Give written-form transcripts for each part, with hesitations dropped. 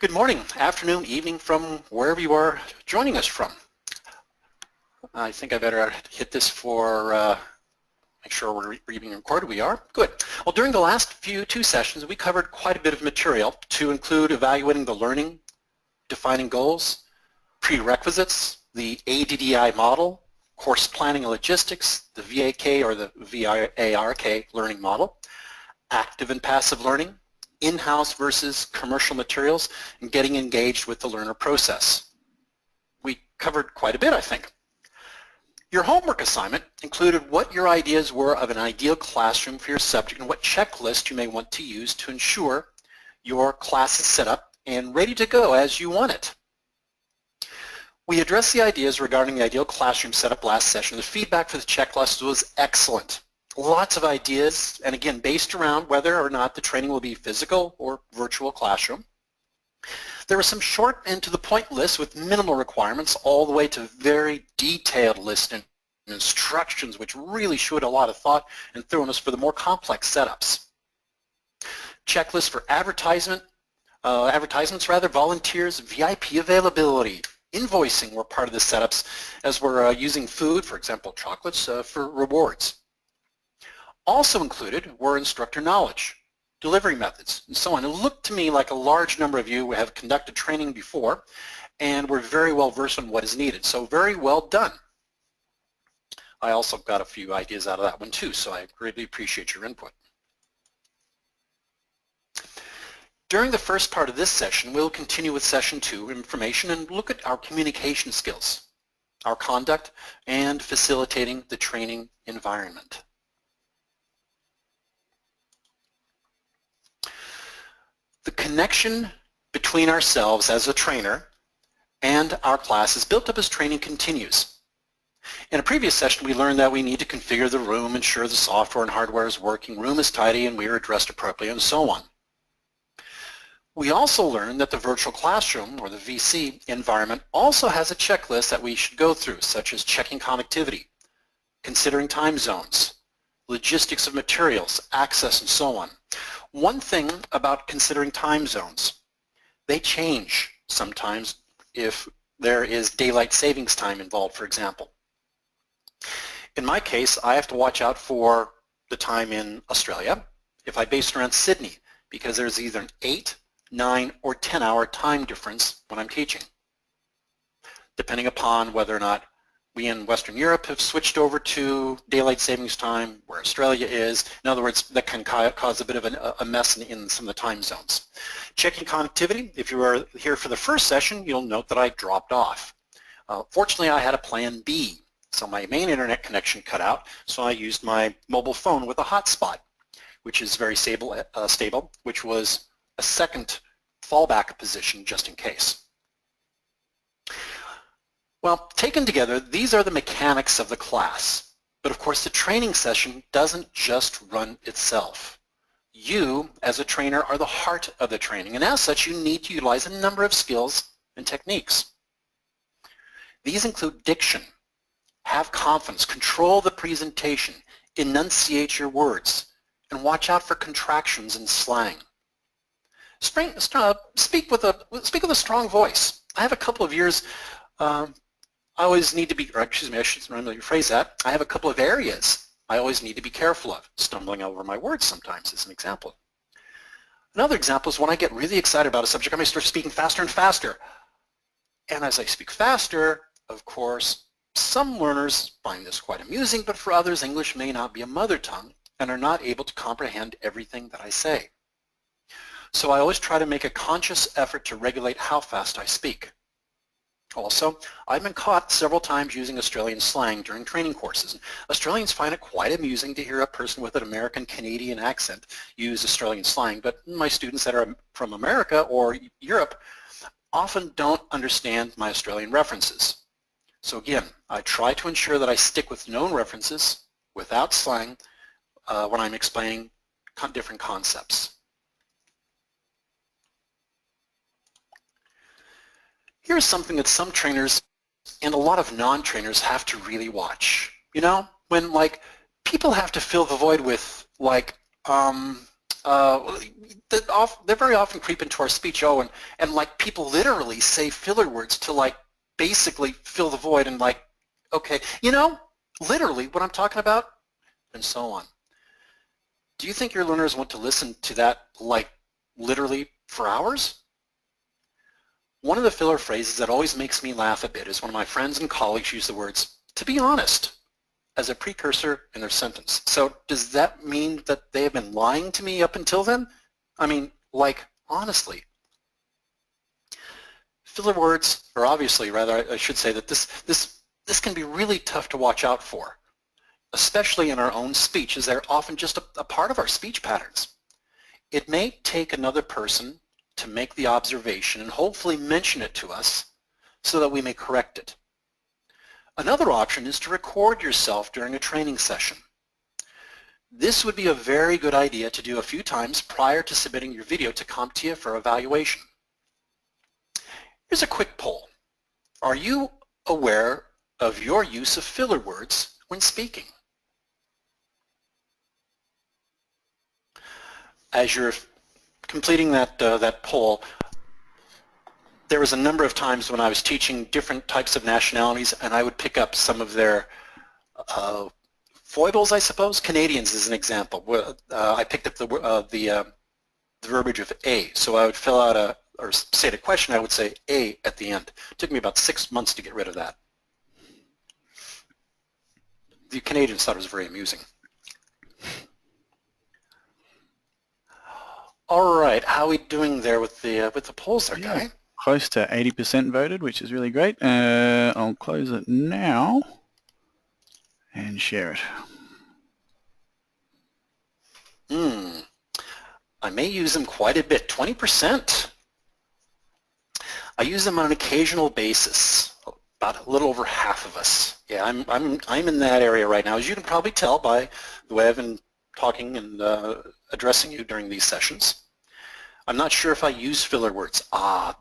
Good morning, afternoon, evening from wherever you are joining us from. I think I better hit this for make sure we're being recorded. We are? Good. Well, during the last two sessions, we covered quite a bit of material to include evaluating the learning, defining goals, prerequisites, the ADDI model, course planning and logistics, the VAK or the VARK learning model, active and passive learning, in-house versus commercial materials, and getting engaged with the learner process. We covered quite a bit, I think. Your homework assignment included what your ideas were of an ideal classroom for your subject and what checklist you may want to use to ensure your class is set up and ready to go as you want it. We addressed the ideas regarding the ideal classroom setup last session. The feedback for the checklist was excellent. Lots of ideas, and again, based around whether or not the training will be physical or virtual classroom. There were some short and to the point lists with minimal requirements all the way to very detailed lists and instructions which really showed a lot of thought and thoroughness for the more complex setups. Checklists for advertisements, volunteers, VIP availability, invoicing were part of the setups as we're using food, for example, chocolates, for rewards. Also included were instructor knowledge, delivery methods, and so on. It looked to me like a large number of you have conducted training before and were very well versed on what is needed, so very well done. I also got a few ideas out of that one too, so I greatly appreciate your input. During the first part of this session, we'll continue with session 2, information, and look at our communication skills, our conduct, and facilitating the training environment. The connection between ourselves as a trainer and our class is built up as training continues. In a previous session, we learned that we need to configure the room, ensure the software and hardware is working, room is tidy, and we are dressed appropriately, and so on. We also learned that the virtual classroom, or the VC environment, also has a checklist that we should go through, such as checking connectivity, considering time zones, logistics of materials, access, and so on. One thing about considering time zones, they change sometimes if there is daylight savings time involved, for example. In my case, I have to watch out for the time in Australia if I base it around Sydney, because there's either an 8, 9, or 10-hour time difference when I'm teaching, depending upon whether or not we in Western Europe have switched over to daylight savings time where Australia is. In other words, that can cause a bit of a mess in some of the time zones. Checking connectivity, if you were here for the first session, you'll note that I dropped off. Fortunately, I had a plan B, so my main internet connection cut out, so I used my mobile phone with a hotspot, which is very stable, which was a second fallback position just in case. Well, taken together, these are the mechanics of the class. But of course, the training session doesn't just run itself. You, as a trainer, are the heart of the training, and as such, you need to utilize a number of skills and techniques. These include diction, have confidence, control the presentation, enunciate your words, and watch out for contractions and slang. Speak with a strong voice. I have a couple of years I always need to be, or excuse me, I should rephrase that. I have a couple of areas I always need to be careful of. Stumbling over my words sometimes is an example. Another example is when I get really excited about a subject, I may start speaking faster and faster. And as I speak faster, of course, some learners find this quite amusing, but for others, English may not be a mother tongue and are not able to comprehend everything that I say. So I always try to make a conscious effort to regulate how fast I speak. Also, I've been caught several times using Australian slang during training courses. Australians find it quite amusing to hear a person with an American-Canadian accent use Australian slang, but my students that are from America or Europe often don't understand my Australian references. So again, I try to ensure that I stick with known references without slang when I'm explaining different concepts. Here's something that some trainers and a lot of non-trainers have to really watch. You know, when like people have to fill the void with like they very often creep into our speech, and like people literally say filler words to like basically fill the void and like, okay, you know, literally what I'm talking about, and so on. Do you think your learners want to listen to that like literally for hours? One of the filler phrases that always makes me laugh a bit is when my friends and colleagues use the words, to be honest, as a precursor in their sentence. So does that mean that they have been lying to me up until then? I mean, like, honestly. Filler words, or obviously, rather, I should say that this can be really tough to watch out for, especially in our own speech, as they're often just a part of our speech patterns. It may take another person to make the observation and hopefully mention it to us so that we may correct it. Another option is to record yourself during a training session. This would be a very good idea to do a few times prior to submitting your video to CompTIA for evaluation. Here's a quick poll. Are you aware of your use of filler words when speaking? As you're completing that poll, there was a number of times when I was teaching different types of nationalities and I would pick up some of their foibles, I suppose. Canadians is an example. I picked up the verbiage of a. So I would fill out or say the question, I would say a at the end. It took me about 6 months to get rid of that. The Canadians thought it was very amusing. All right, how are we doing there with the polls there, Guy? Close to 80% voted, which is really great. I'll close it now and share it. I may use them quite a bit, 20%. I use them on an occasional basis, about a little over half of us. Yeah, I'm in that area right now, as you can probably tell by the way I've been talking and addressing you during these sessions. I'm not sure if I use filler words.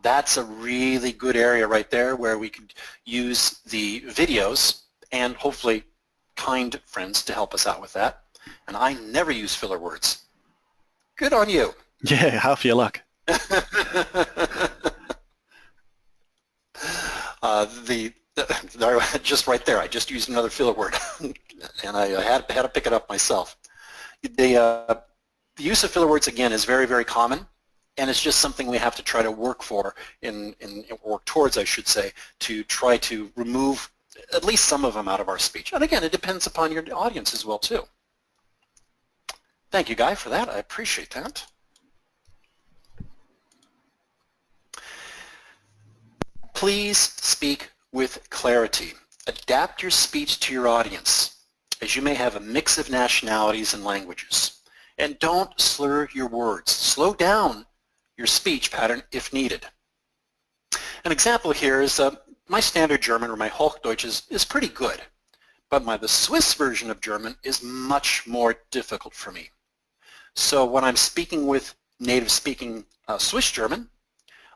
That's a really good area right there where we could use the videos and hopefully kind friends to help us out with that. And I never use filler words. Good on you. Yeah, half your luck. Just right there, I just used another filler word, and I had to pick it up myself. The use of filler words, again, is very, very common, and it's just something we have to try to work for, work towards, I should say, to try to remove at least some of them out of our speech. And again, it depends upon your audience as well, too. Thank you, Guy, for that. I appreciate that. Please speak with clarity. Adapt your speech to your audience, as you may have a mix of nationalities and languages. And don't slur your words. Slow down your speech pattern if needed. An example here is my standard German, or my Hochdeutsch, is pretty good, but the Swiss version of German is much more difficult for me. So when I'm speaking with native speaking Swiss German,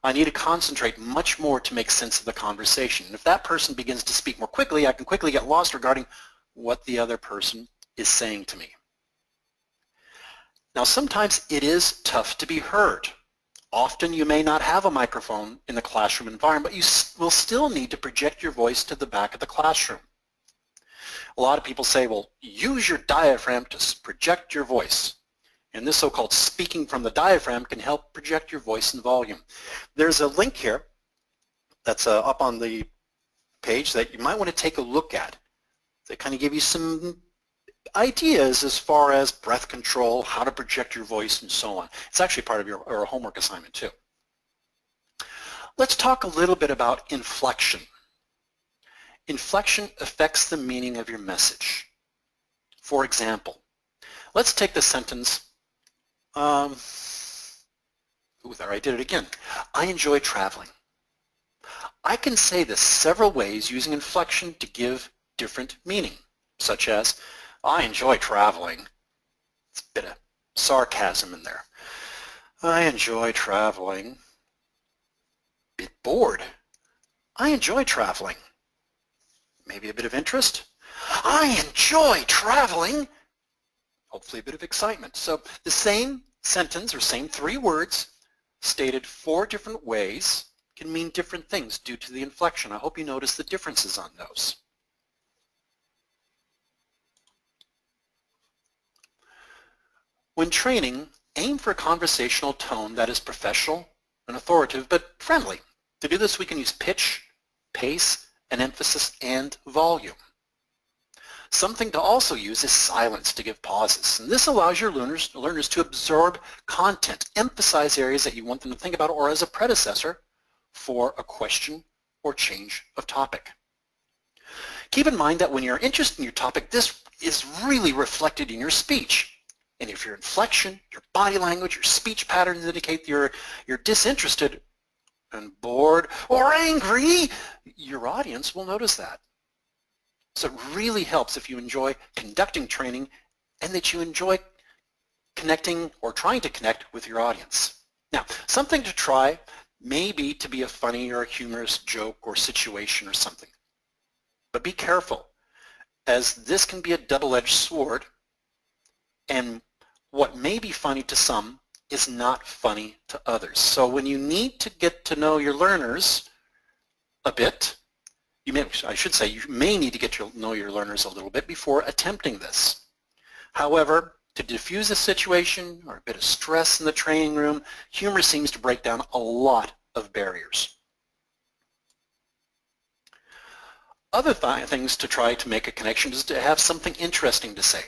I need to concentrate much more to make sense of the conversation. And if that person begins to speak more quickly, I can quickly get lost regarding what the other person is saying to me. Now, sometimes it is tough to be heard. Often you may not have a microphone in the classroom environment, but you will still need to project your voice to the back of the classroom. A lot of people say, well, use your diaphragm to project your voice. And this so-called speaking from the diaphragm can help project your voice and volume. There's a link here that's up on the page that you might want to take a look at. They kind of give you some ideas as far as breath control, how to project your voice, and so on. It's actually part of your homework assignment too. Let's talk a little bit about inflection. Inflection affects the meaning of your message. For example, let's take the sentence, there I did it again. I enjoy traveling. I can say this several ways using inflection to give different meaning, such as, I enjoy traveling. It's a bit of sarcasm in there. I enjoy traveling. Bit bored. I enjoy traveling. Maybe a bit of interest. I enjoy traveling. Hopefully a bit of excitement. So the same sentence or same 3 words stated 4 different ways can mean different things due to the inflection. I hope you notice the differences on those. When training, aim for a conversational tone that is professional and authoritative but friendly. To do this, we can use pitch, pace, and emphasis and volume. Something to also use is silence to give pauses. And this allows your learners to absorb content, emphasize areas that you want them to think about, or as a predecessor for a question or change of topic. Keep in mind that when you're interested in your topic, this is really reflected in your speech. And if your inflection, your body language, your speech patterns indicate you're disinterested and bored or angry, your audience will notice that. So it really helps if you enjoy conducting training and that you enjoy connecting or trying to connect with your audience. Now, something to try may be to be a funny or a humorous joke or situation or something. But be careful, as this can be a double-edged sword, and what may be funny to some is not funny to others. So when you need to get to know your learners a bit, you may need to get to know your learners a little bit before attempting this. However, to diffuse a situation or a bit of stress in the training room, humor seems to break down a lot of barriers. Other things to try to make a connection is to have something interesting to say.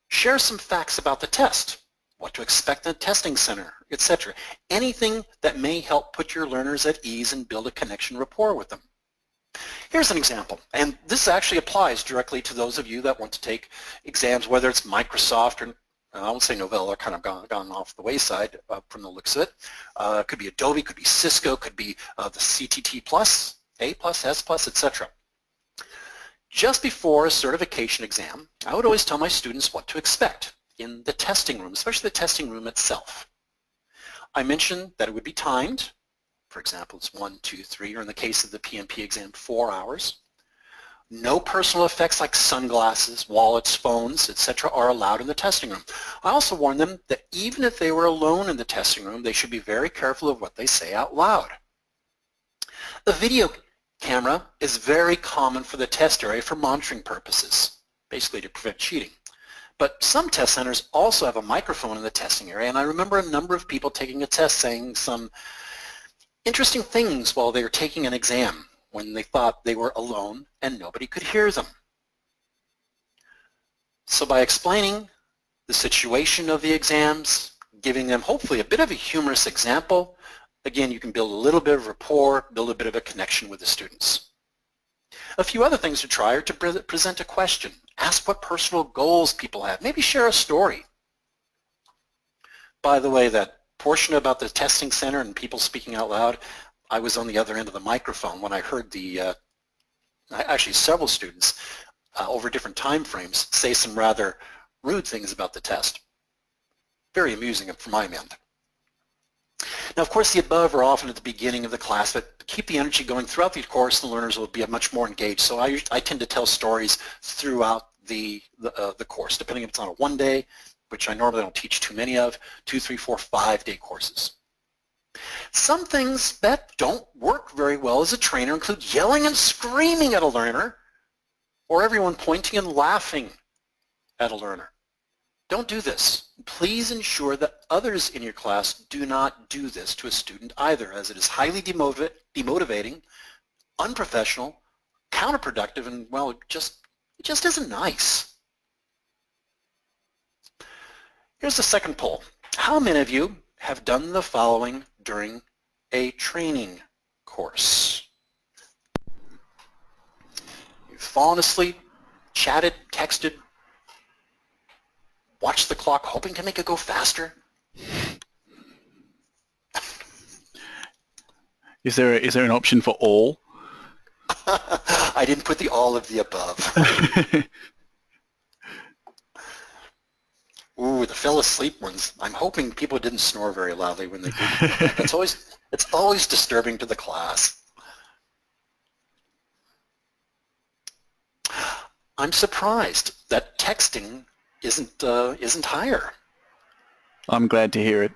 Share some facts about the test, what to expect in the testing center, etc. Anything that may help put your learners at ease and build a connection rapport with them. Here's an example, and this actually applies directly to those of you that want to take exams, whether it's Microsoft or, I would say Novell, kind of gone off the wayside from the looks of it. It could be Adobe, could be Cisco, could be the CTT Plus, A Plus, S Plus, etc. Just before a certification exam, I would always tell my students what to expect in the testing room, especially the testing room itself. I mentioned that it would be timed. For example, it's 1, 2, 3, or in the case of the PMP exam, 4 hours. No personal effects like sunglasses, wallets, phones, etc. are allowed in the testing room. I also warned them that even if they were alone in the testing room, they should be very careful of what they say out loud. The video camera is very common for the test area for monitoring purposes, basically to prevent cheating. But some test centers also have a microphone in the testing area, and I remember a number of people taking a test saying some interesting things while they were taking an exam when they thought they were alone and nobody could hear them. So by explaining the situation of the exams, giving them hopefully a bit of a humorous example, again, you can build a little bit of rapport, build a bit of a connection with the students. A few other things to try are to present a question. Ask what personal goals people have. Maybe share a story. By the way, that portion about the testing center and people speaking out loud, I was on the other end of the microphone when I heard actually several students over different time frames say some rather rude things about the test. Very amusing from my end. Now, of course, the above are often at the beginning of the class, but keep the energy going throughout the course. The learners will be much more engaged. So I tend to tell stories throughout the course, depending if it's on a 1-day, which I normally don't teach too many of, 2, 3, 4, 5-day courses. Some things that don't work very well as a trainer include yelling and screaming at a learner, or everyone pointing and laughing at a learner. Don't do this. Please ensure that others in your class do not do this to a student either, as it is highly demotivating, unprofessional, counterproductive, and, well, it just isn't nice. Here's the second poll. How many of you have done the following during a training course? You've fallen asleep, chatted, texted, watched the clock hoping to make it go faster. Is there an option for all? I didn't put the all of the above. Ooh, the fell asleep ones. I'm hoping people didn't snore very loudly when they did. It's always disturbing to the class. I'm surprised that texting isn't higher. I'm glad to hear it.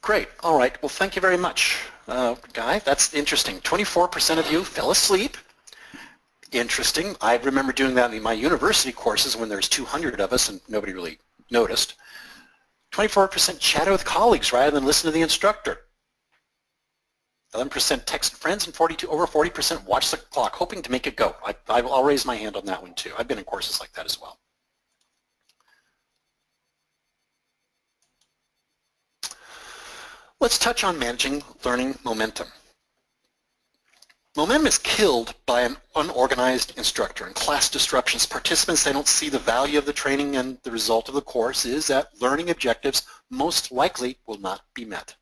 Great. All right. Well, thank you very much, Guy. That's interesting. 24% of you fell asleep. Interesting. I remember doing that in my university courses when there's 200 of us and nobody really noticed. 24% chatted with colleagues rather than listen to the instructor. 11% texted friends and over 40% watched the clock, hoping to make it go. I'll raise my hand on that one too. I've been in courses like that as well. Let's touch on managing learning momentum. Momentum is killed by an unorganized instructor. In class disruptions, participants, they don't see the value of the training, and the result of the course is that learning objectives most likely will not be met.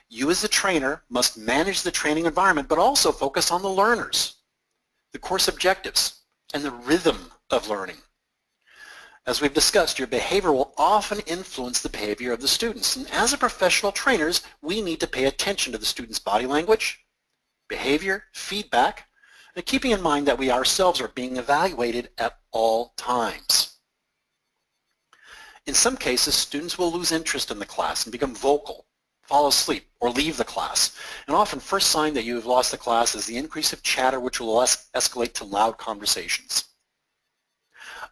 You as a trainer must manage the training environment, but also focus on the learners, the course objectives, and the rhythm of learning. As we've discussed, your behavior will often influence the behavior of the students. And as a professional trainers, we need to pay attention to the students' body language, behavior, feedback, and keeping in mind that we ourselves are being evaluated at all times. In some cases, students will lose interest in the class and become vocal, fall asleep, or leave the class. And often, first sign that you have lost the class is the increase of chatter, which will escalate to loud conversations.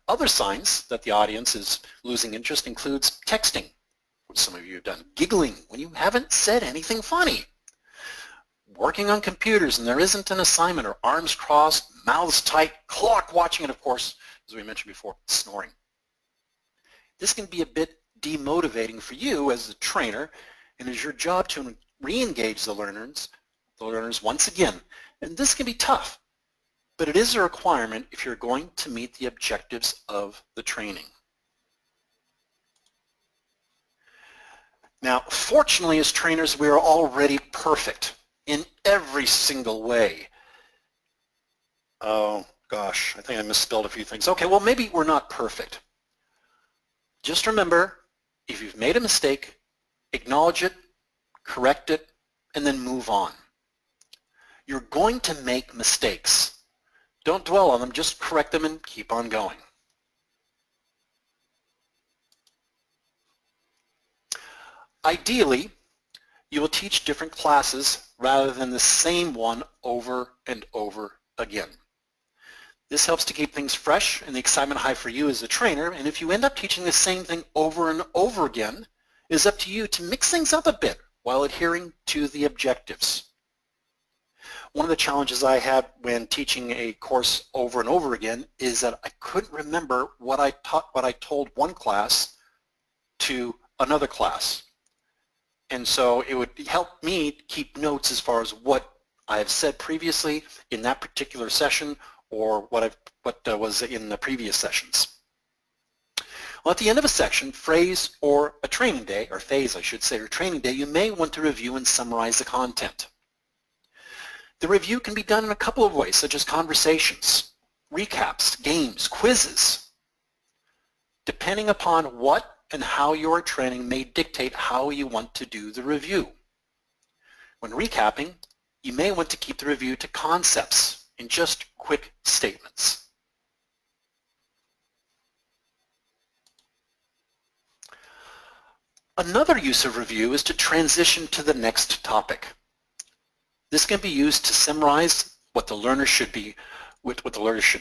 Other signs that the audience is losing interest includes texting, which some of you have done, giggling when you haven't said anything funny, working on computers and there isn't an assignment, or arms crossed, mouths tight, clock watching, and of course, as we mentioned before, snoring. This can be a bit demotivating for you as a trainer, and it is your job to re-engage the learners once again. And this can be tough, but it is a requirement if you're going to meet the objectives of the training. Now, fortunately, as trainers, we are already perfect in every single way. Oh, gosh, I think I misspelled a few things. Okay, well, maybe we're not perfect. Just remember, if you've made a mistake, acknowledge it, correct it, and then move on. You're going to make mistakes. Don't dwell on them, just correct them and keep on going. Ideally, you will teach different classes rather than the same one over and over again. This helps to keep things fresh and the excitement high for you as a trainer, and if you end up teaching the same thing over and over again, it is up to you to mix things up a bit while adhering to the objectives. One of the challenges I had when teaching a course over and over again is that I couldn't remember what I told one class to another class. And so it would help me keep notes as far as what I have said previously in that particular session or what was in the previous sessions. Well, at the end of a section, phrase, or a training day, or phase I should say, or training day, you may want to review and summarize the content. The review can be done in a couple of ways, such as conversations, recaps, games, quizzes. Depending upon what and how you are training may dictate how you want to do the review. When recapping, you may want to keep the review to concepts in just quick statements. Another use of review is to transition to the next topic. This can be used to summarize what the learner should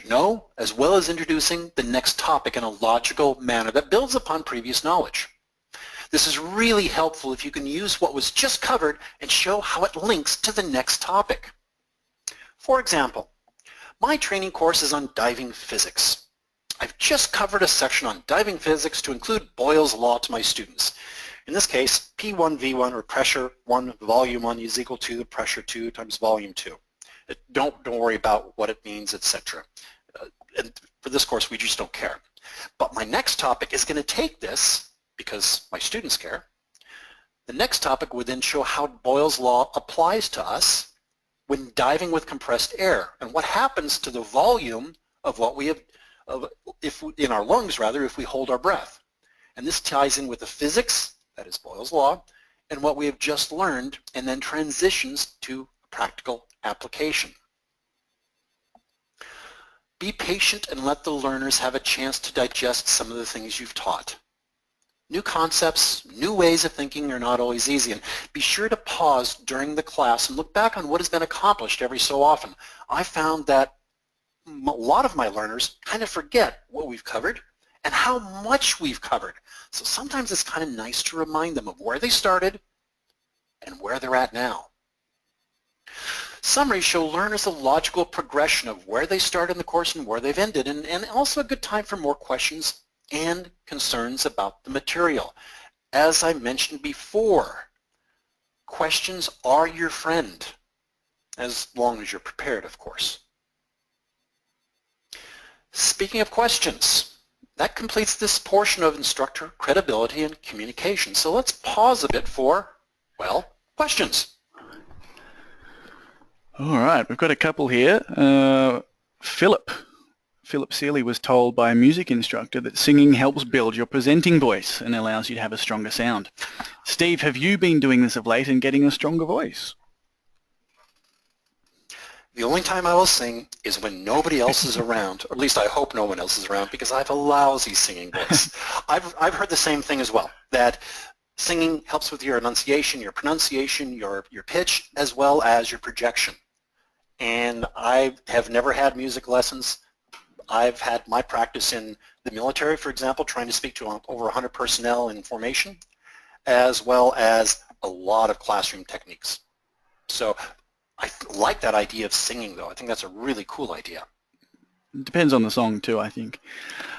know, as well as introducing the next topic in a logical manner that builds upon previous knowledge. This is really helpful if you can use what was just covered and show how it links to the next topic. For example, my training course is on diving physics. I've just covered a section on diving physics to include Boyle's law to my students. In this case, P1V1, or pressure 1, volume 1, is equal to the pressure 2 times volume 2. Don't worry about what it means, etc. And for this course, we just don't care. But my next topic is going to take this, because my students care. The next topic would then show how Boyle's law applies to us when diving with compressed air, and what happens to the volume of what we have, in our lungs rather, if we hold our breath. And this ties in with the physics, that is Boyle's law, and what we have just learned, and then transitions to practical application. Be patient and let the learners have a chance to digest some of the things you've taught. New concepts, new ways of thinking are not always easy, and be sure to pause during the class and look back on what has been accomplished every so often. I found that a lot of my learners kind of forget what we've covered and how much we've covered. So sometimes it's kind of nice to remind them of where they started and where they're at now. Summaries show learners a logical progression of where they started in the course and where they've ended, and also a good time for more questions and concerns about the material. As I mentioned before, questions are your friend, as long as you're prepared, of course. Speaking of questions, that completes this portion of instructor credibility and communication. So let's pause a bit for, well, questions. All right, we've got a couple here. Philip Seeley was told by a music instructor that singing helps build your presenting voice and allows you to have a stronger sound. Steve, have you been doing this of late and getting a stronger voice? The only time I will sing is when nobody else is around, or at least I hope no one else is around, because I have a lousy singing voice. I've heard the same thing as well, that singing helps with your enunciation, your pronunciation, your pitch, as well as your projection. And I have never had music lessons. I've had my practice in the military, for example, trying to speak to over 100 personnel in formation, as well as a lot of classroom techniques. So I like that idea of singing, though. I think that's a really cool idea. It depends on the song too, I think.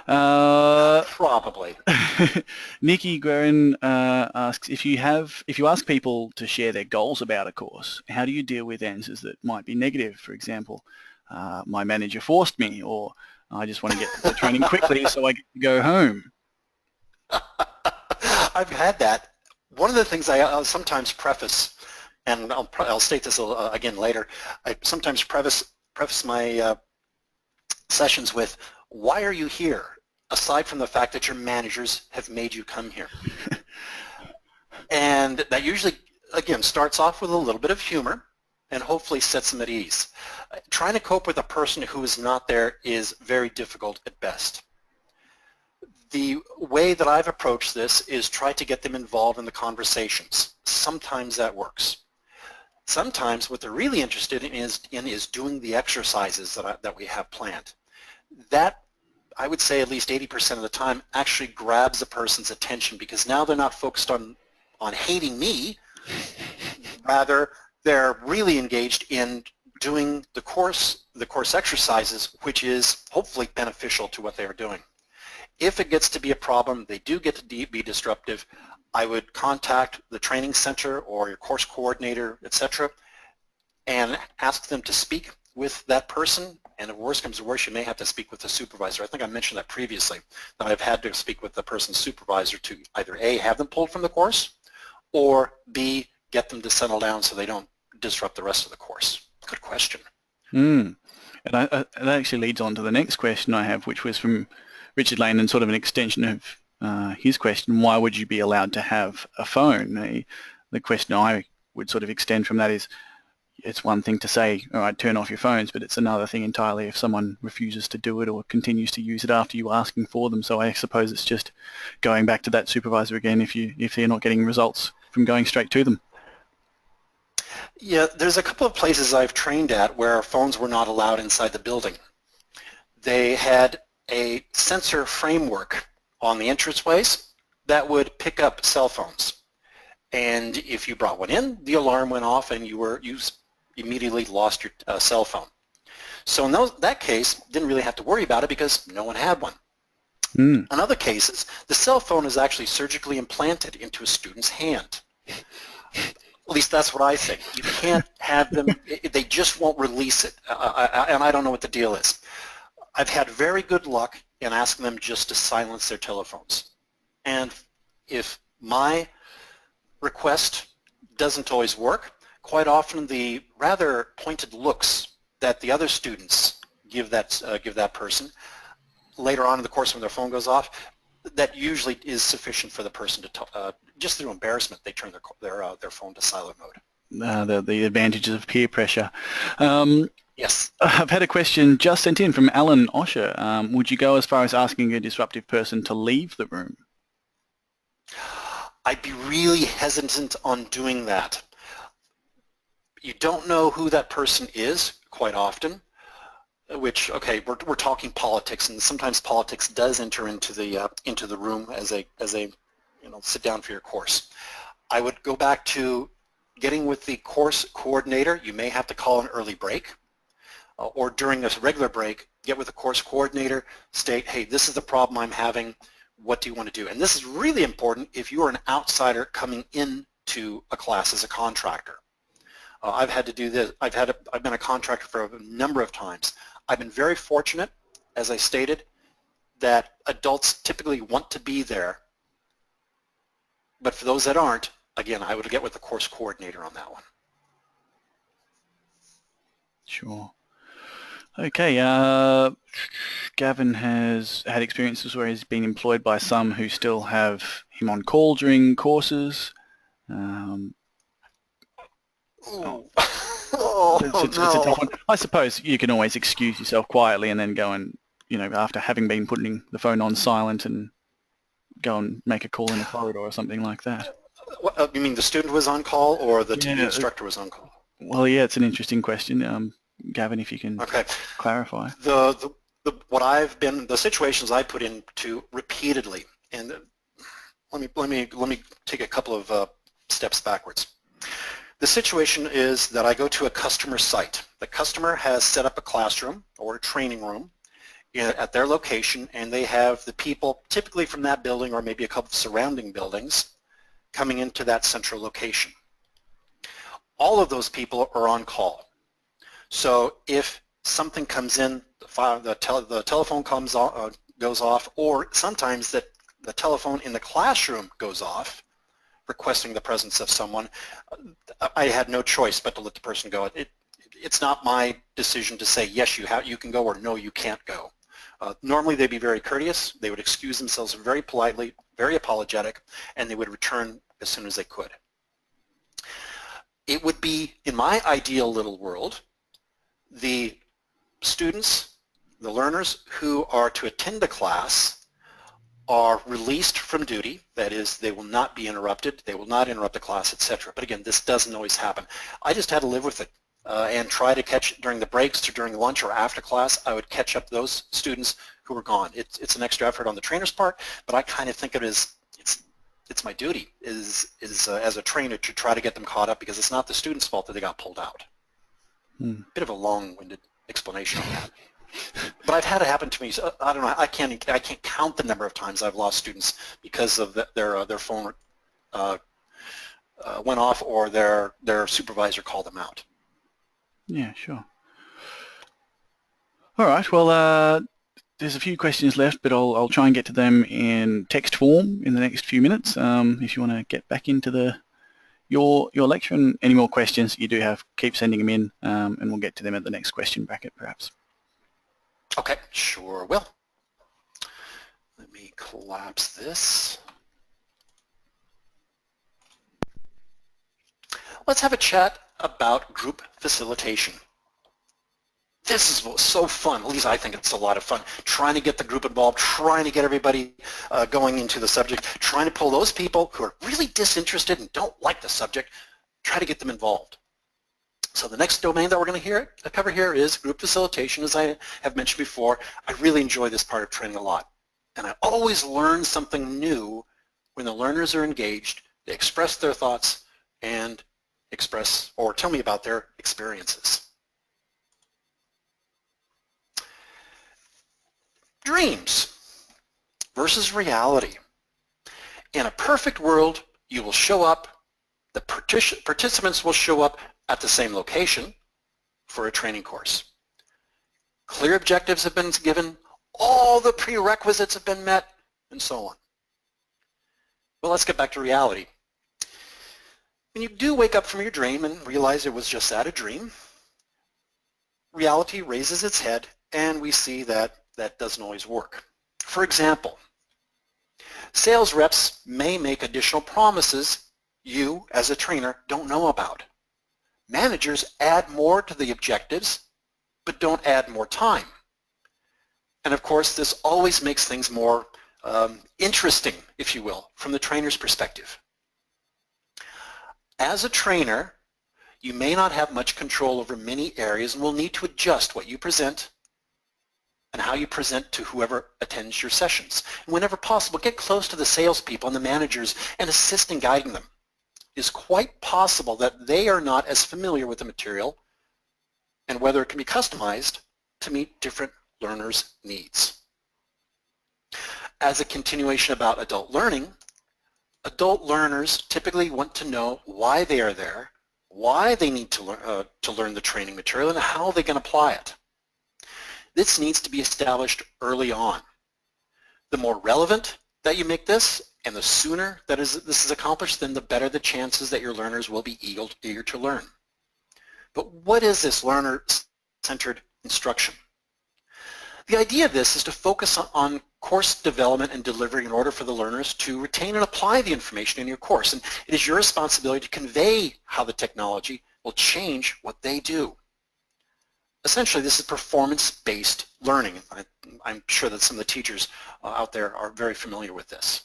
Probably. Nikki Guerin asks, if you ask people to share their goals about a course, how do you deal with answers that might be negative? For example, my manager forced me, or I just want to get to the training quickly so I get to go home. I've had that. One of the things I'll sometimes preface, and I'll state this again later, I sometimes preface my sessions with, why are you here, aside from the fact that your managers have made you come here? And that usually, again, starts off with a little bit of humor and hopefully sets them at ease. Trying to cope with a person who is not there is very difficult at best. The way that I've approached this is try to get them involved in the conversations. Sometimes that works. Sometimes what they're really interested in is doing the exercises that we have planned. That, I would say, at least 80% of the time actually grabs a person's attention, because now they're not focused on hating me. Rather, they're really engaged in doing the course exercises, which is hopefully beneficial to what they are doing. If it gets to be a problem, they do get to be disruptive, I would contact the training center or your course coordinator, etc., and ask them to speak with that person. And if worse comes to worse, you may have to speak with the supervisor. I think I mentioned that previously, that I've had to speak with the person's supervisor to either A, have them pulled from the course, or B, get them to settle down so they don't disrupt the rest of the course. Good question. And that actually leads on to the next question I have, which was from Richard Lane, and sort of an extension of his question: why would you be allowed to have a phone? The question I would sort of extend from that is, it's one thing to say, all right, turn off your phones, but it's another thing entirely if someone refuses to do it or continues to use it after you asking for them. So I suppose it's just going back to that supervisor again if you're not getting results from going straight to them. Yeah, there's a couple of places I've trained at where phones were not allowed inside the building. They had a sensor framework on the entranceways that would pick up cell phones. And if you brought one in, the alarm went off and you immediately lost your cell phone. So in that case, didn't really have to worry about it because no one had one. In other cases, the cell phone is actually surgically implanted into a student's hand. At least that's what I think. You can't have them, they just won't release it, and I don't know what the deal is. I've had very good luck in asking them just to silence their telephones. And if my request doesn't always work, quite often the rather pointed looks that the other students give that person later on in the course when their phone goes off, that usually is sufficient for the person to, just through embarrassment, they turn their phone to silent mode. The advantages of peer pressure. Yes. I've had a question just sent in from Alan Osher. Would you go as far as asking a disruptive person to leave the room? I'd be really hesitant on doing that. You don't know who that person is quite often, which, okay, we're talking politics, and sometimes politics does enter into the room as a sit down for your course. I would go back to getting with the course coordinator. You may have to call an early break, or during a regular break, get with the course coordinator, state, hey, this is the problem I'm having. What do you want to do? And this is really important if you are an outsider coming into a class as a contractor. I've had to do this. I've been a contractor for a number of times. I've been very fortunate, as I stated, that adults typically want to be there. But for those that aren't, again, I would get with the course coordinator on that one. Sure. Okay, Gavin has had experiences where he's been employed by some who still have him on call during courses. It's a tough one. I suppose you can always excuse yourself quietly and then go and, after having been putting the phone on silent, and go and make a call in the corridor or something like that. You mean the student was on call or the instructor was on call? Well, yeah, it's an interesting question. Gavin, if you can clarify. The situations I put into repeatedly, and let me take a couple of steps backwards. The situation is that I go to a customer site. The customer has set up a classroom or a training room at their location, and they have the people typically from that building or maybe a couple of surrounding buildings coming into that central location. All of those people are on call. So if something comes in, the telephone goes off, or sometimes the telephone in the classroom goes off, requesting the presence of someone, I had no choice but to let the person go. It's not my decision to say, yes, you can go, or no, you can't go. Normally they'd be very courteous. They would excuse themselves very politely, very apologetic, and they would return as soon as they could. It would be, in my ideal little world, the students, the learners who are to attend the class are released from duty. That is, they will not be interrupted. They will not interrupt the class, etc. But again, this doesn't always happen. I just had to live with it and try to catch it during the breaks or during lunch or after class. I would catch up those students who were gone. It's an extra effort on the trainer's part, but I kind of think of it as it's my duty is as a trainer to try to get them caught up, because it's not the student's fault that they got pulled out. Bit of a long-winded explanation on that. But I've had it happen to me. So I don't know. I can't count the number of times I've lost students because of their phone went off, or their supervisor called them out. Yeah, sure. All right. Well, there's a few questions left, but I'll try and get to them in text form in the next few minutes. If you want to get back into your lecture, and any more questions you do have, keep sending them in, and we'll get to them at the next question bracket, perhaps. Okay, sure will. Let me collapse this. Let's have a chat about group facilitation. This is so fun. At least I think it's a lot of fun. Trying to get the group involved, trying to get everybody going into the subject, trying to pull those people who are really disinterested and don't like the subject, try to get them involved. So the next domain that we're going to cover here is group facilitation. As I have mentioned before, I really enjoy this part of training a lot. And I always learn something new when the learners are engaged. They express their thoughts and express or tell me about their experiences. Dreams versus reality. In a perfect world, you will show up, the participants will show up at the same location for a training course. Clear objectives have been given, all the prerequisites have been met, and so on. Well, let's get back to reality. When you do wake up from your dream and realize it was just that, a dream, reality raises its head, and we see that that doesn't always work. For example, sales reps may make additional promises you, as a trainer, don't know about. Managers add more to the objectives but don't add more time. And of course, this always makes things more interesting, if you will, from the trainer's perspective. As a trainer, you may not have much control over many areas and will need to adjust what you present and how you present to whoever attends your sessions. And whenever possible, get close to the salespeople and the managers and assist in guiding them. It is quite possible that they are not as familiar with the material and whether it can be customized to meet different learners' needs. As a continuation about adult learning, adult learners typically want to know why they are there, why they need to learn the training material, and how they can apply it. This needs to be established early on. The more relevant that you make this, and the sooner that this is accomplished, then the better the chances that your learners will be eager to learn. But what is this learner-centered instruction? The idea of this is to focus on course development and delivery in order for the learners to retain and apply the information in your course. And it is your responsibility to convey how the technology will change what they do. Essentially, this is performance-based learning. I'm sure that some of the teachers out there are very familiar with this.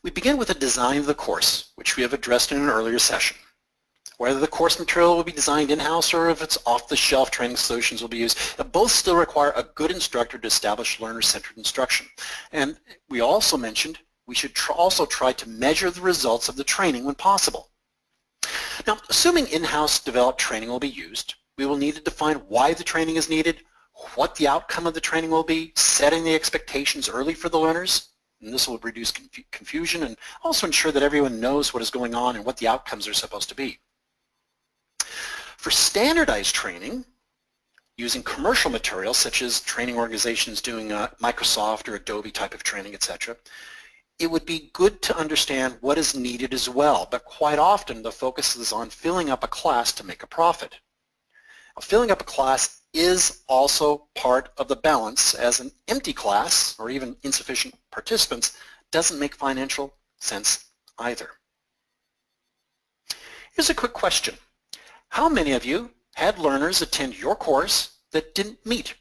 We begin with a design of the course, which we have addressed in an earlier session. Whether the course material will be designed in-house or if it's off-the-shelf training solutions will be used, both still require a good instructor to establish learner-centered instruction. And we also mentioned we should also try to measure the results of the training when possible. Now, assuming in-house developed training will be used, we will need to define why the training is needed, what the outcome of the training will be, setting the expectations early for the learners, and this will reduce confusion and also ensure that everyone knows what is going on and what the outcomes are supposed to be. For standardized training, using commercial materials such as training organizations doing Microsoft or Adobe type of training, etc., it would be good to understand what is needed as well, but quite often the focus is on filling up a class to make a profit. Now, filling up a class is also part of the balance, as an empty class or even insufficient participants doesn't make financial sense either. Here's a quick question. How many of you had learners attend your course that didn't meet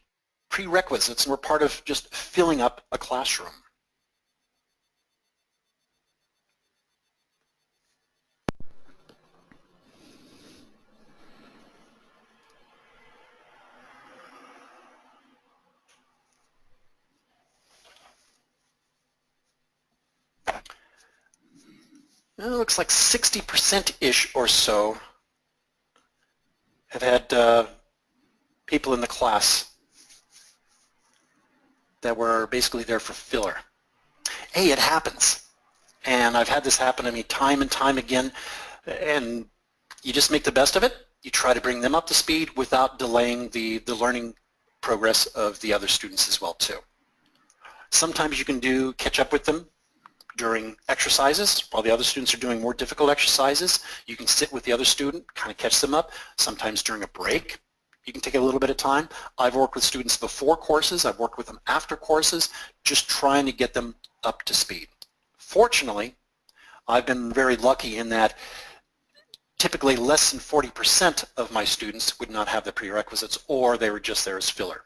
prerequisites and were part of just filling up a classroom? It looks like 60%-ish or so have had people in the class that were basically there for filler. Hey, it happens. And I've had this happen to me time and time again, and you just make the best of it. You try to bring them up to speed without delaying the learning progress of the other students as well too. Sometimes you can catch up with them during exercises while the other students are doing more difficult exercises. You can sit with the other student, kind of catch them up. Sometimes during a break, you can take a little bit of time. I've worked with students before courses. I've worked with them after courses, just trying to get them up to speed. Fortunately, I've been very lucky in that typically less than 40% of my students would not have the prerequisites, or they were just there as filler.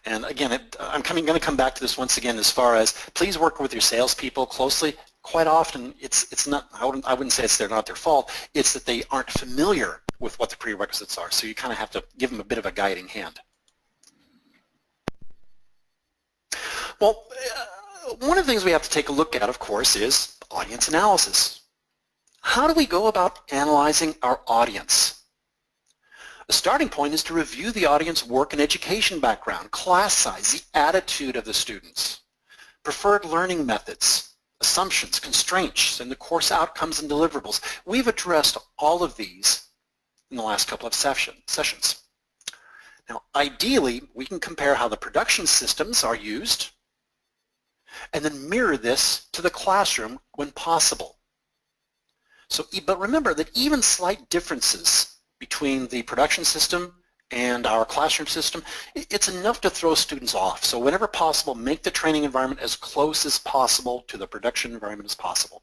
And again, I'm going to come back to this once again as far as please work with your salespeople closely. Quite often, it's not, I wouldn't say they're not their fault, it's that they aren't familiar with what the prerequisites are. So you kind of have to give them a bit of a guiding hand. Well, one of the things we have to take a look at, of course, is audience analysis. How do we go about analyzing our audience? The starting point is to review the audience work and education background, class size, the attitude of the students, preferred learning methods, assumptions, constraints, and the course outcomes and deliverables. We've addressed all of these in the last couple of sessions. Now, ideally, we can compare how the production systems are used and then mirror this to the classroom when possible. So, but remember that even slight differences between the production system and our classroom system, it's enough to throw students off. So whenever possible, make the training environment as close as possible to the production environment as possible.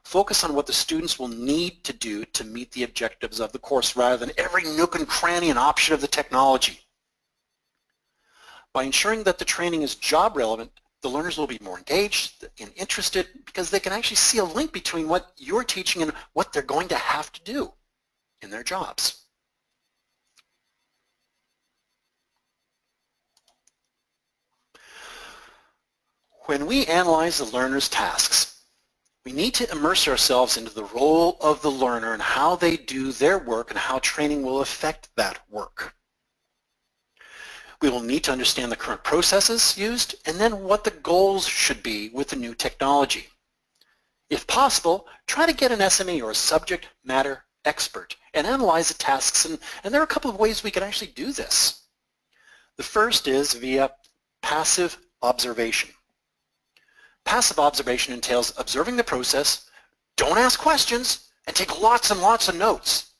Focus on what the students will need to do to meet the objectives of the course rather than every nook and cranny and option of the technology. By ensuring that the training is job relevant, the learners will be more engaged and interested because they can actually see a link between what you're teaching and what they're going to have to do in their jobs. When we analyze the learner's tasks, we need to immerse ourselves into the role of the learner and how they do their work and how training will affect that work. We will need to understand the current processes used and then what the goals should be with the new technology. If possible, try to get an SME or a subject matter expert and analyze the tasks, and there are a couple of ways we can actually do this. The first is via passive observation. Passive observation entails observing the process, don't ask questions, and take lots and lots of notes.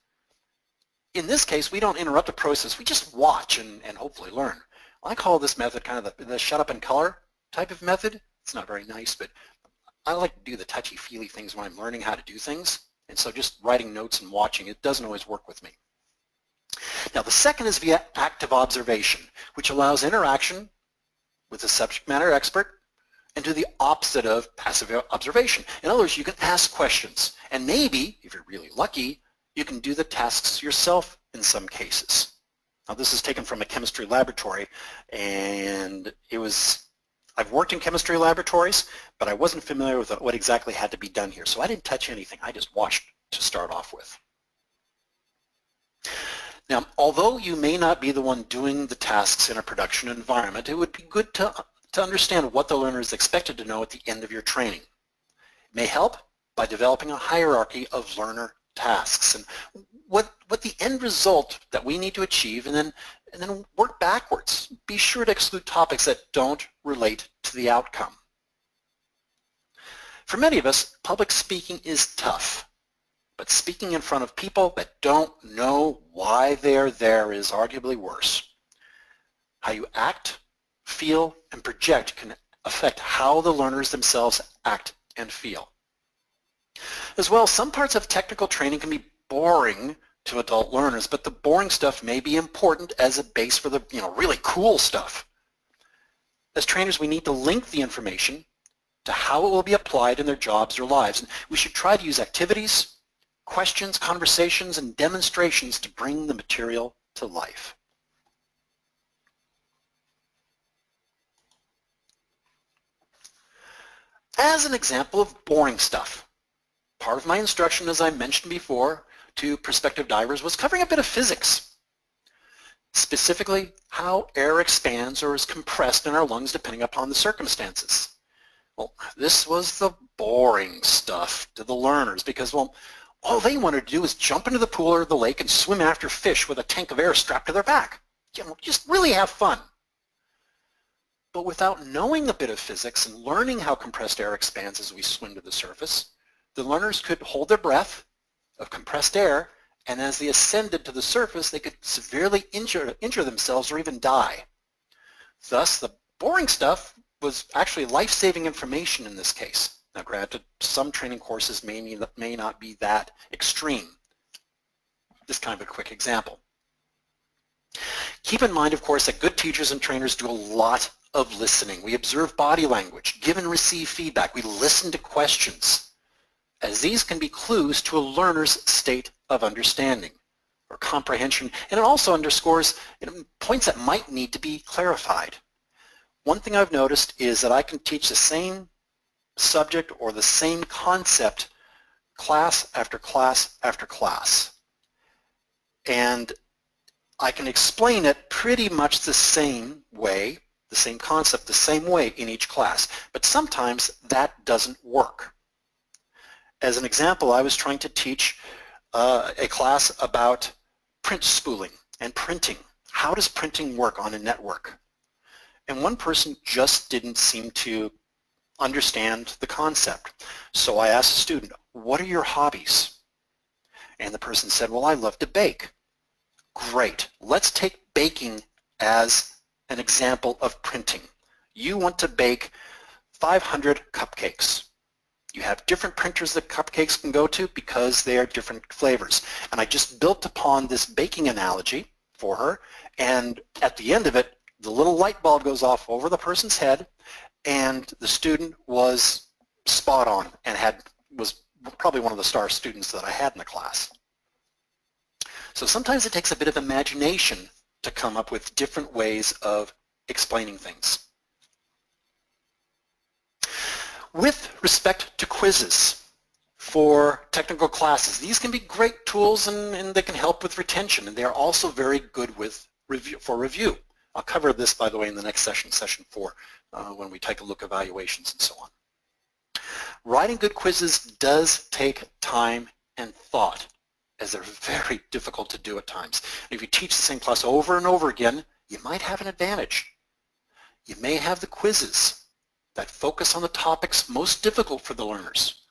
In this case, we don't interrupt the process, we just watch and hopefully learn. I call this method kind of the shut up and color type of method. It's not very nice, but I like to do the touchy-feely things when I'm learning how to do things, and so just writing notes and watching, it doesn't always work with me. Now the second is via active observation, which allows interaction with the subject matter expert and do the opposite of passive observation. In other words, you can ask questions, and maybe, if you're really lucky, you can do the tasks yourself in some cases. Now this is taken from a chemistry laboratory, and I've worked in chemistry laboratories, but I wasn't familiar with what exactly had to be done here, so I didn't touch anything. I just watched to start off with. Now, although you may not be the one doing the tasks in a production environment, it would be good to understand what the learner is expected to know at the end of your training. It may help by developing a hierarchy of learner tasks and what the end result that we need to achieve, and then work backwards. Be sure to exclude topics that don't relate to the outcome. For many of us, public speaking is tough, but speaking in front of people that don't know why they're there is arguably worse. How you act, feel, and project can affect how the learners themselves act and feel. As well, some parts of technical training can be boring to adult learners, but the boring stuff may be important as a base for the really cool stuff. As trainers, we need to link the information to how it will be applied in their jobs or lives. And we should try to use activities, questions, conversations, and demonstrations to bring the material to life. As an example of boring stuff, part of my instruction, as I mentioned before, to prospective divers was covering a bit of physics. Specifically, how air expands or is compressed in our lungs depending upon the circumstances. Well, this was the boring stuff to the learners because, well, all they wanted to do was jump into the pool or the lake and swim after fish with a tank of air strapped to their back. Just really have fun. But without knowing a bit of physics and learning how compressed air expands as we swim to the surface, the learners could hold their breath of compressed air, and as they ascended to the surface, they could severely injure themselves or even die. Thus, the boring stuff was actually life-saving information in this case. Now granted, some training courses may not be that extreme. This kind of a quick example. Keep in mind, of course, that good teachers and trainers do a lot of listening. We observe body language, give and receive feedback. We listen to questions, as these can be clues to a learner's state of understanding or comprehension, and it also underscores points that might need to be clarified. One thing I've noticed is that I can teach the same subject or the same concept class after class after class, and I can explain it pretty much the same way, the same concept the same way in each class, but sometimes that doesn't work. As an example, I was trying to teach a class about print spooling and printing. How does printing work on a network? And one person just didn't seem to understand the concept. So I asked the student, what are your hobbies? And the person said, well, I love to bake. Great. Let's take baking as an example of printing. You want to bake 500 cupcakes. You have different printers that cupcakes can go to because they are different flavors. And I just built upon this baking analogy for her, and at the end of it, the little light bulb goes off over the person's head, and the student was spot on and was probably one of the star students that I had in the class. So sometimes it takes a bit of imagination to come up with different ways of explaining things. With respect to quizzes for technical classes, these can be great tools and they can help with retention, and they are also very good with review. I'll cover this, by the way, in the next session, session 4, when we take a look at evaluations and so on. Writing good quizzes does take time and thought, as they're very difficult to do at times. If you teach the same class over and over again, you might have an advantage. You may have the quizzes that focus on the topics most difficult for the learners.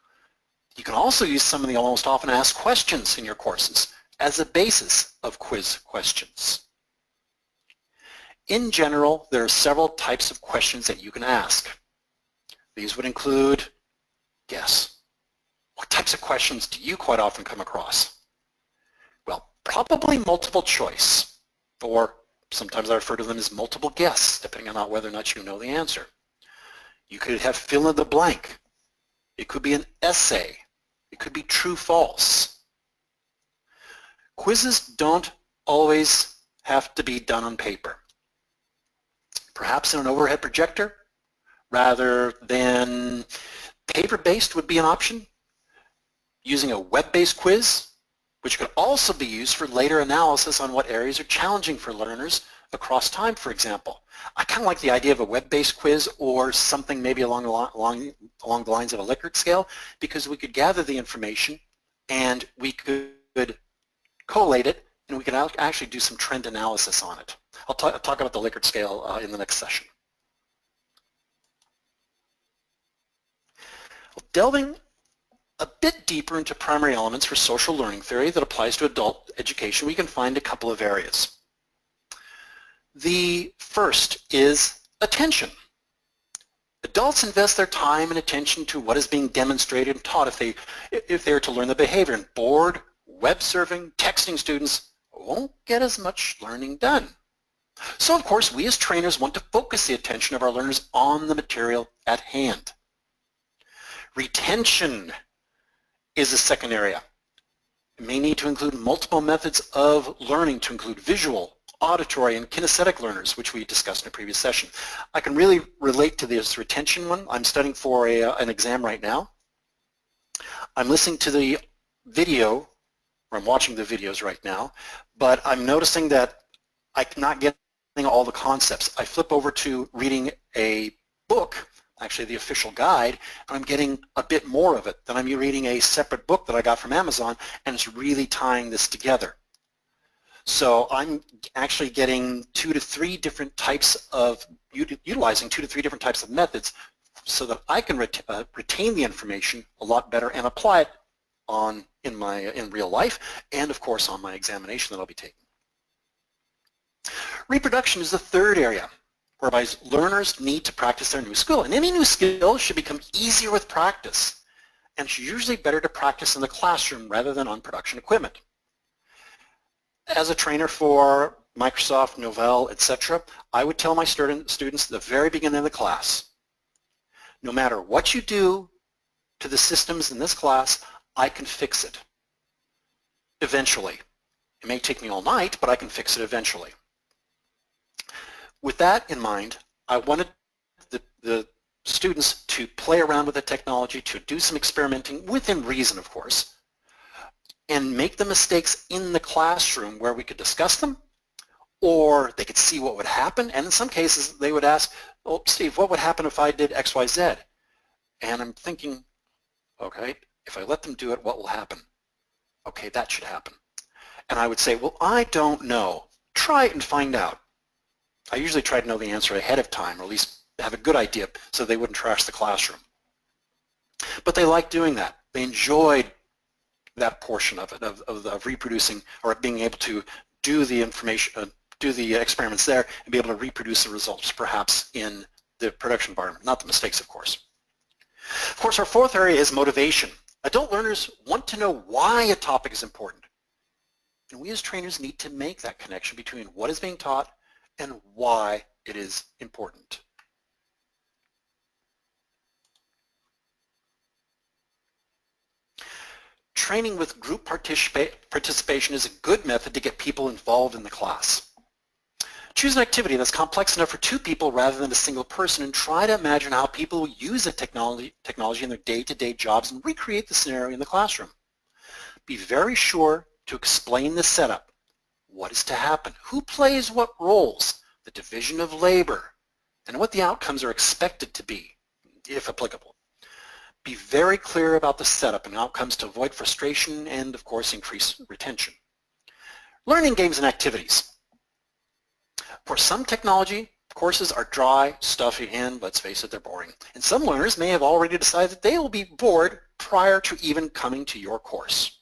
You can also use some of the most often asked questions in your courses as a basis of quiz questions. In general, there are several types of questions that you can ask. These would include, guess, what types of questions do you quite often come across? Well, probably multiple choice, or sometimes I refer to them as multiple guess, depending on whether or not you know the answer. You could have fill in the blank. It could be an essay. It could be true-false. Quizzes don't always have to be done on paper. Perhaps in an overhead projector, rather than paper-based would be an option. Using a web-based quiz, which could also be used for later analysis on what areas are challenging for learners across time, for example. I kind of like the idea of a web-based quiz or something maybe along the lines of a Likert scale, because we could gather the information and we could collate it and we can actually do some trend analysis on it. I'll talk about the Likert scale in the next session. Delving a bit deeper into primary elements for social learning theory that applies to adult education, we can find a couple of areas. The first is attention. Adults invest their time and attention to what is being demonstrated and taught if they are to learn the behavior. And bored, web surfing, texting students won't get as much learning done. So of course, we as trainers want to focus the attention of our learners on the material at hand. Retention is a second area. It may need to include multiple methods of learning to include visual, auditory, and kinesthetic learners, which we discussed in a previous session. I can really relate to this retention one. I'm studying for an exam right now. I'm listening to the video, or I'm watching the videos right now, but I'm noticing that I'm not getting all the concepts. I flip over to reading a book, actually the official guide, and I'm getting a bit more of it. Then I'm reading a separate book that I got from Amazon, and it's really tying this together. So I'm actually getting 2 to 3 different types of, utilizing 2 to 3 different types of methods so that I can retain the information a lot better and apply it in real life, and of course on my examination that I'll be taking. Reproduction is the third area, whereby learners need to practice their new skill. And any new skill should become easier with practice, and it's usually better to practice in the classroom rather than on production equipment. As a trainer for Microsoft, Novell, etc., I would tell my students at the very beginning of the class, no matter what you do to the systems in this class, I can fix it eventually. It may take me all night, but I can fix it eventually. With that in mind, I wanted the students to play around with the technology, to do some experimenting within reason, of course, and make the mistakes in the classroom where we could discuss them, or they could see what would happen, and in some cases they would ask, oh, Steve, what would happen if I did X, Y, Z? And I'm thinking, okay, if I let them do it, what will happen? Okay, that should happen. And I would say, well, I don't know. Try it and find out. I usually try to know the answer ahead of time, or at least have a good idea so they wouldn't trash the classroom. But they liked doing that. They enjoyed that portion of it, of reproducing or being able to do the information, do the experiments there and be able to reproduce the results perhaps in the production environment, not the mistakes, of course. Of course, our fourth area is motivation. Adult learners want to know why a topic is important. And we as trainers need to make that connection between what is being taught and why it is important. Training with group participation is a good method to get people involved in the class. Choose an activity that's complex enough for two people rather than a single person, and try to imagine how people will use the technology in their day-to-day jobs and recreate the scenario in the classroom. Be very sure to explain the setup. What is to happen? Who plays what roles? The division of labor, and what the outcomes are expected to be, if applicable. Be very clear about the setup and outcomes to avoid frustration and, of course, increase retention. Learning games and activities. For some technology, courses are dry, stuffy, and, let's face it, they're boring. And some learners may have already decided that they will be bored prior to even coming to your course.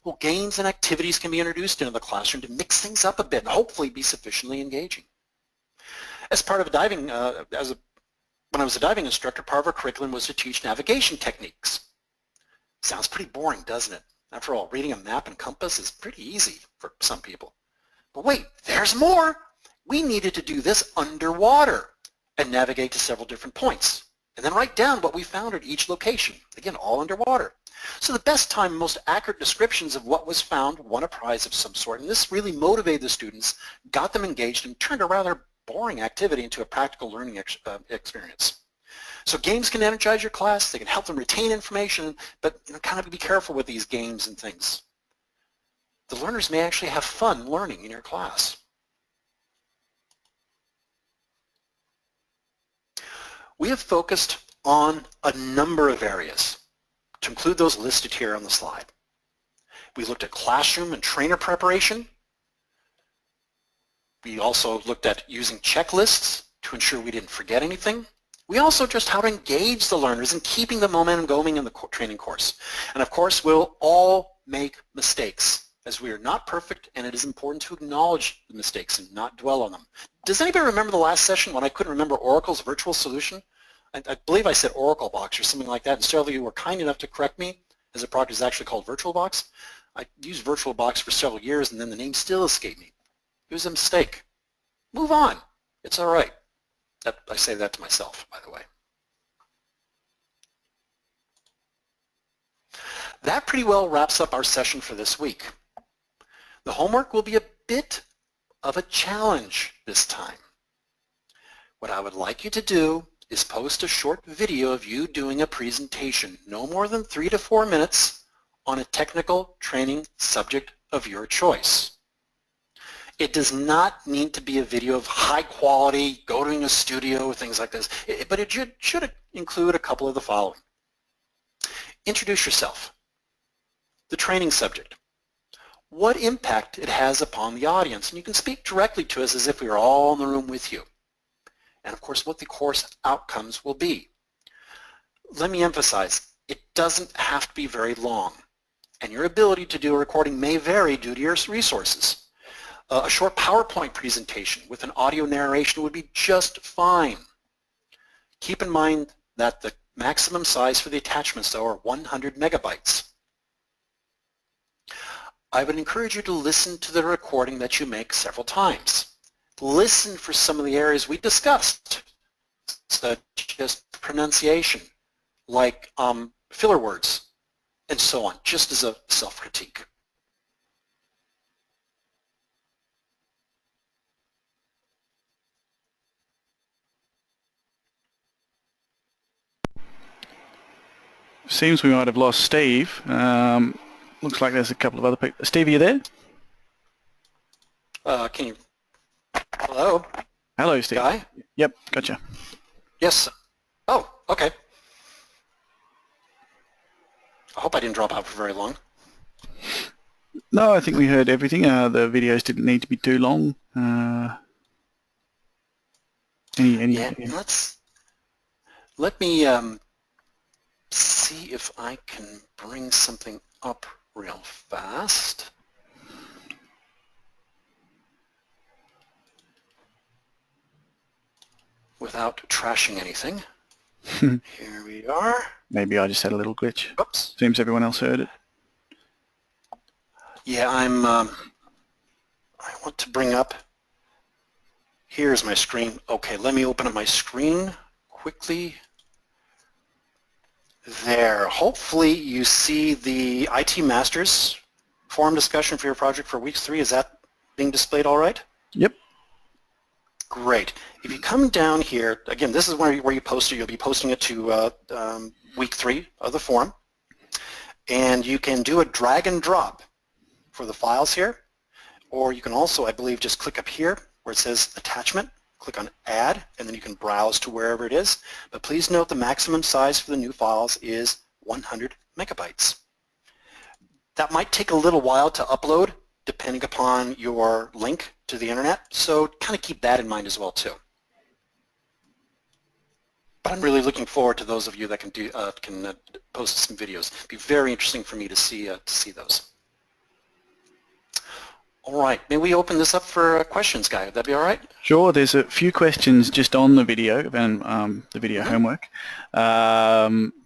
Well, games and activities can be introduced into the classroom to mix things up a bit and hopefully be sufficiently engaging. As part of diving, when I was a diving instructor, part of our curriculum was to teach navigation techniques. Sounds pretty boring, doesn't it? After all, reading a map and compass is pretty easy for some people. But wait, there's more! We needed to do this underwater and navigate to several different points, and then write down what we found at each location, again, all underwater. So the best time and most accurate descriptions of what was found won a prize of some sort, and this really motivated the students, got them engaged, and turned a rather boring activity into a practical learning experience. So games can energize your class, they can help them retain information, but kind of be careful with these games and things. The learners may actually have fun learning in your class. We have focused on a number of areas, to include those listed here on the slide. We looked at classroom and trainer preparation. We also looked at using checklists to ensure we didn't forget anything. We also just how to engage the learners and keeping the momentum going in the training course. And of course, we'll all make mistakes, as we are not perfect, and it is important to acknowledge the mistakes and not dwell on them. Does anybody remember the last session when I couldn't remember Oracle's virtual solution? I believe I said Oracle Box or something like that, and several of you were kind enough to correct me, as the product is actually called VirtualBox. I used VirtualBox for several years, and then the name still escaped me. It was a mistake. Move on. It's all right. I say that to myself, by the way. That pretty well wraps up our session for this week. The homework will be a bit of a challenge this time. What I would like you to do is post a short video of you doing a presentation, no more than 3 to 4 minutes, on a technical training subject of your choice. It does not need to be a video of high quality, go to a studio, things like this, but it should include a couple of the following. Introduce yourself, the training subject, what impact it has upon the audience, and you can speak directly to us as if we were all in the room with you. And of course, what the course outcomes will be. Let me emphasize, it doesn't have to be very long, and your ability to do a recording may vary due to your resources. A short PowerPoint presentation with an audio narration would be just fine. Keep in mind that the maximum size for the attachments, though, are 100 megabytes. I would encourage you to listen to the recording that you make several times. Listen for some of the areas we discussed, such as pronunciation, like filler words, and so on, just as a self-critique. Seems we might have lost Steve. Looks like there's a couple of other people. Steve, are you there? Can you... Hello? Hello, Steve. Guy? Yep, gotcha. Yes. Oh, okay. I hope I didn't drop out for very long. No, I think we heard everything. The videos didn't need to be too long. Let me see if I can bring something up real fast. Without trashing anything. Here we are. Maybe I just had a little glitch. Oops. Seems everyone else heard it. Yeah, I want to bring up, here's my screen. Okay, let me open up my screen quickly. There. Hopefully you see the IT Masters forum discussion for your project for week 3. Is that being displayed all right? Yep. Great. If you come down here, again, this is where you post it. You'll be posting it to week 3 of the forum. And you can do a drag and drop for the files here. Or you can also, I believe, just click up here where it says attachment. Click on add, and then you can browse to wherever it is. But please note the maximum size for the new files is 100 megabytes. That might take a little while to upload depending upon your link to the internet, so kind of keep that in mind as well too. But I'm really looking forward to those of you that can post some videos. It'd be very interesting for me to see those. All right, may we open this up for questions, Guy? Would that be all right? Sure. There's a few questions just on the video and the video homework.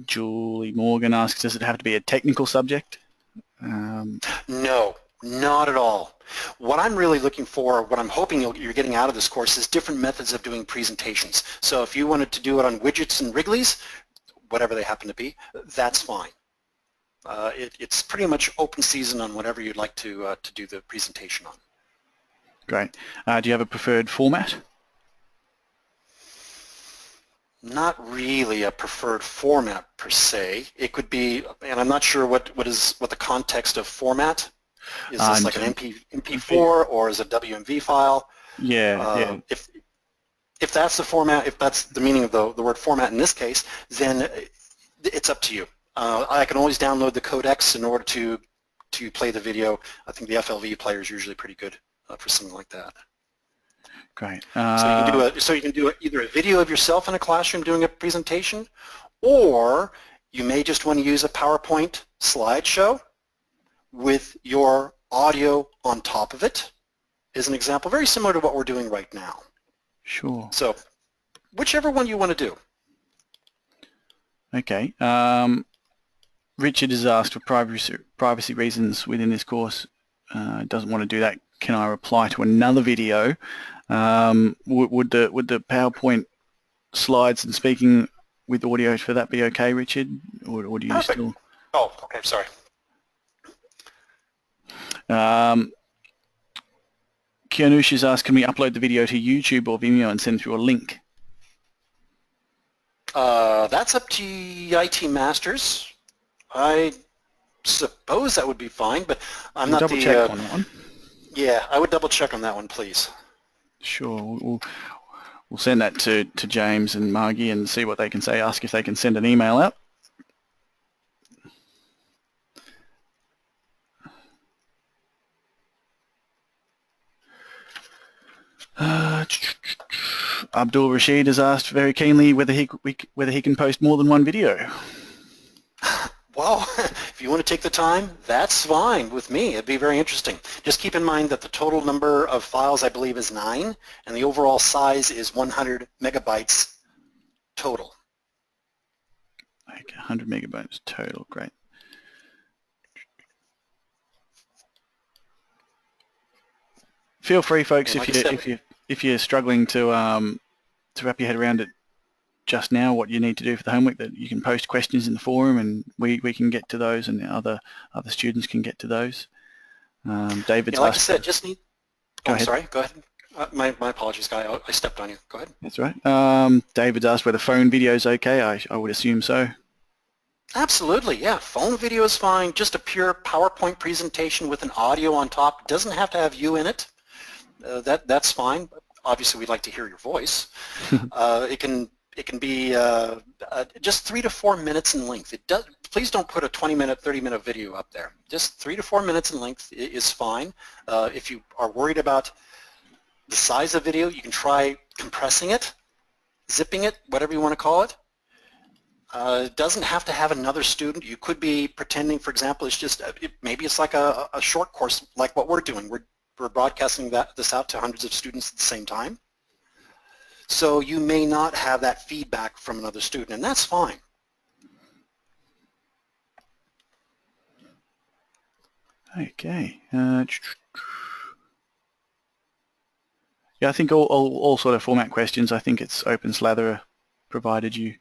Julie Morgan asks, does it have to be a technical subject? No, not at all. What I'm really looking for, what I'm hoping you're getting out of this course is different methods of doing presentations. So if you wanted to do it on widgets and Wrigleys, whatever they happen to be, that's fine. It's pretty much open season on whatever you'd like to do the presentation on. Great. Do you have a preferred format? Not really a preferred format per se. It could be, and I'm not sure what the context of format is. This like an MP4 or is it a WMV file? Yeah. If that's the format, if that's the meaning of the word format in this case, then it's up to you. I can always download the codecs in order to play the video. I think the FLV player is usually pretty good for something like that. Great. So you can do either a video of yourself in a classroom doing a presentation, or you may just want to use a PowerPoint slideshow with your audio on top of it, as an example, very similar to what we're doing right now. Sure. So whichever one you want to do. Okay. Richard has asked for privacy reasons within this course. Doesn't want to do that. Can I reply to another video? Would the PowerPoint slides and speaking with audio for that be okay, Richard? Or do you Perfect. still? Oh, okay. Sorry. Kianush has asked, can we upload the video to YouTube or Vimeo and send through a link? That's up to IT Masters. I suppose that would be fine, but I'm not double check on that one. Yeah, I would double check on that one, please. Sure. We'll send that to James and Margie and see what they can say. Ask if they can send an email out. Abdul Rashid has asked very keenly whether he can post more than one video. Well, if you want to take the time, that's fine with me. It'd be very interesting. Just keep in mind that the total number of files, I believe, is 9, and the overall size is 100 megabytes total. Okay, 100 megabytes total. Great. Feel free, folks, if you're struggling to wrap your head around it just now, what you need to do for the homework, that you can post questions in the forum and we can get to those, and other students can get to those. David's like I said, just need... Go ahead. Sorry, go ahead. My apologies, Guy. I stepped on you. Go ahead. That's right. David's asked whether phone video is okay. I would assume so. Absolutely, yeah. Phone video is fine. Just a pure PowerPoint presentation with an audio on top. It doesn't have to have you in it. That's fine. Obviously, we'd like to hear your voice. It can be just 3 to 4 minutes in length. Please don't put a 20-minute, 30-minute video up there. Just 3 to 4 minutes in length is fine. If you are worried about the size of video, you can try compressing it, zipping it, whatever you want to call it. It doesn't have to have another student. You could be pretending, for example, it's just maybe it's like a short course like what we're doing. We're broadcasting this out to hundreds of students at the same time. So you may not have that feedback from another student, and that's fine. Okay. Yeah, I think all sort of format questions, I think it's open slather provided you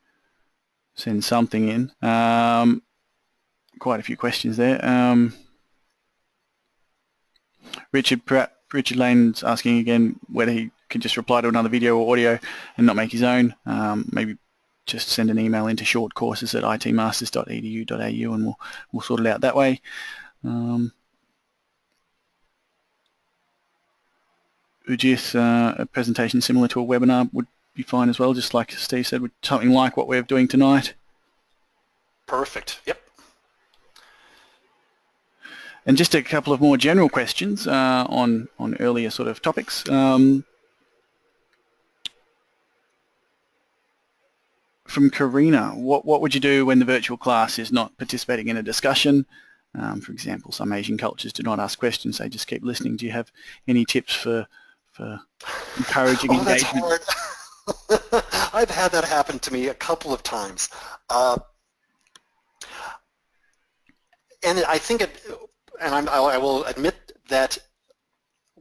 send something in. Quite a few questions there. Richard Lane's asking again whether he can just reply to another video or audio and not make his own. Maybe just send an email into shortcourses@itmasters.edu.au and we'll sort it out that way. Ujith, a presentation similar to a webinar would be fine as well, just like Steve said, with something like what we're doing tonight. Perfect. Yep. And just a couple of more general questions on earlier sort of topics. From Karina, what would you do when the virtual class is not participating in a discussion? For example, some Asian cultures do not ask questions; they just keep listening. Do you have any tips for encouraging engagement? That's hard. I've had that happen to me a couple of times, and I think I will admit that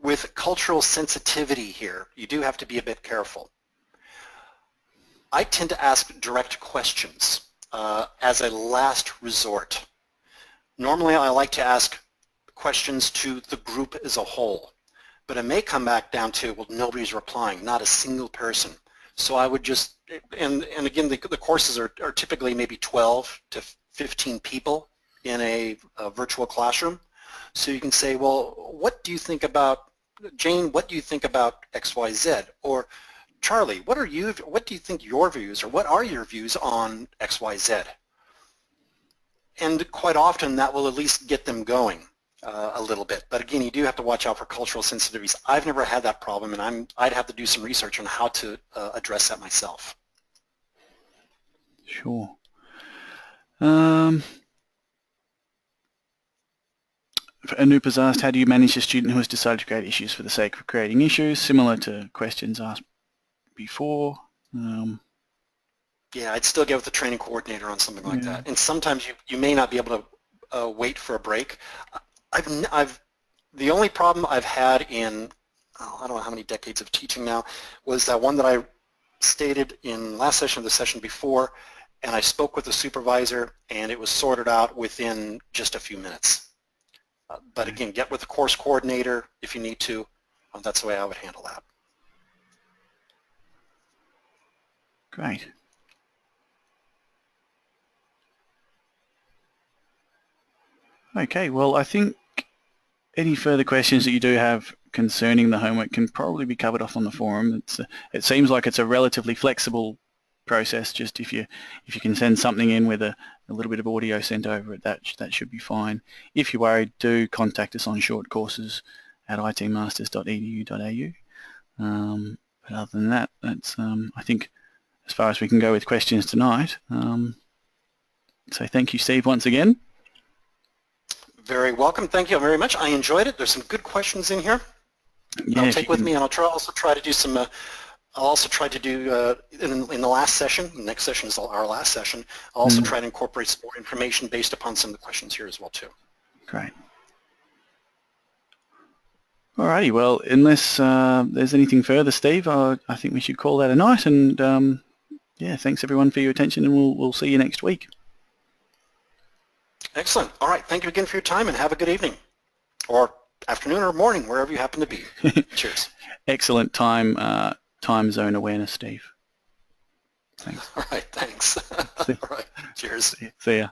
with cultural sensitivity here, you do have to be a bit careful. I tend to ask direct questions as a last resort. Normally, I like to ask questions to the group as a whole, but it may come back down to, well, nobody's replying, not a single person. So I would just, and again, the courses are typically maybe 12 to 15 people in a virtual classroom. So you can say, well, what do you think about, Jane, what do you think about XYZ? Or Charlie, what do you think your views, or what are your views on XYZ? And quite often that will at least get them going a little bit. But again, you do have to watch out for cultural sensitivities. I've never had that problem, and I'd have to do some research on how to address that myself. Sure. Anupa's asked, how do you manage a student who has decided to create issues for the sake of creating issues, similar to questions asked before? Yeah, I'd still get with the training coordinator on something like that. And sometimes you may not be able to wait for a break. The only problem I've had in, I don't know how many decades of teaching now, was that one that I stated in last session of the session before, and I spoke with the supervisor, and it was sorted out within just a few minutes. But again, get with the course coordinator if you need to. That's the way I would handle that. Great. Okay, well, I think any further questions that you do have concerning the homework can probably be covered off on the forum. It seems like it's a relatively flexible process. Just if you can send something in with a little bit of audio sent over it, that should be fine. If you're worried, do contact us on shortcourses@itmasters.edu.au. But other than that, that's I think as far as we can go with questions tonight. So thank you, Steve, once again. Very welcome. Thank you very much. I enjoyed it. There's some good questions in here. Yeah, I'll take with me, and I'll also try to do some. I'll also try to do in the last session. The next session is our last session. I'll also try to incorporate some more information based upon some of the questions here as well too. Great. Alrighty. Well, unless there's anything further, Steve, I think we should call that a night. And yeah, thanks everyone for your attention, and we'll see you next week. Excellent. All right. Thank you again for your time, and have a good evening, or afternoon, or morning, wherever you happen to be. Cheers. Excellent time zone awareness, Steve. Thanks. All right. Thanks. All right. Cheers. See ya.